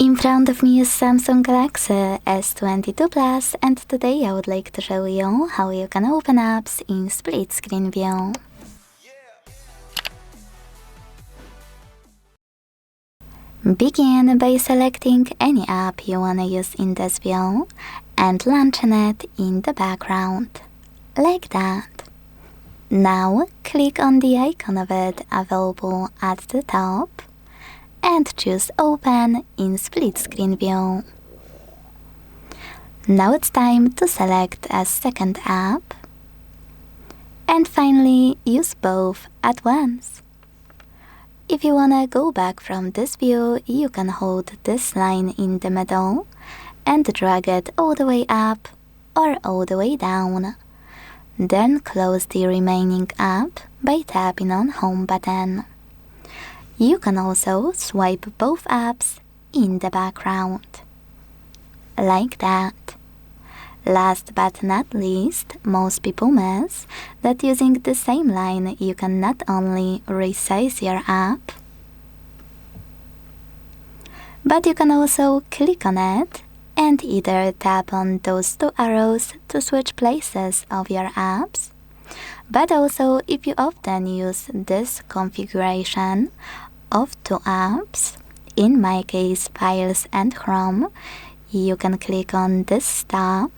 In front of me is Samsung Galaxy S22 Plus, and today I would like to show you how you can open apps in split screen view. Begin by selecting any app you wanna use in this view and launching it in the background, like that. Now click on the icon of it available at the top and choose Open in split screen view. Now it's time to select a second app and finally use both at once. If you wanna go back from this view, you can hold this line in the middle and drag it all the way up or all the way down. Then close the remaining app by tapping on Home button. You can also swipe both apps in the background, like that. Last but not least, most people miss that using the same line you can not only resize your app, but you can also click on it and either tap on those two arrows to switch places of your apps, but also if you often use this configuration of two apps, in my case Files and Chrome, you can click on this star,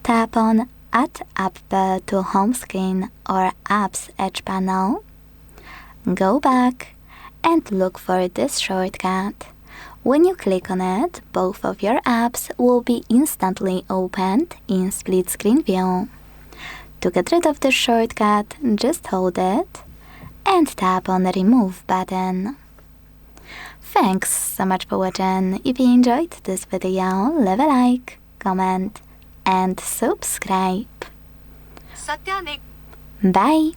tap on Add App to Home Screen or Apps Edge Panel, go back and look for this shortcut. When you click on it, both of your apps will be instantly opened in split screen view. To get rid of this shortcut, just hold it and tap on the Remove button. Thanks so much for watching. If you enjoyed this video, leave a like, comment and subscribe. Bye!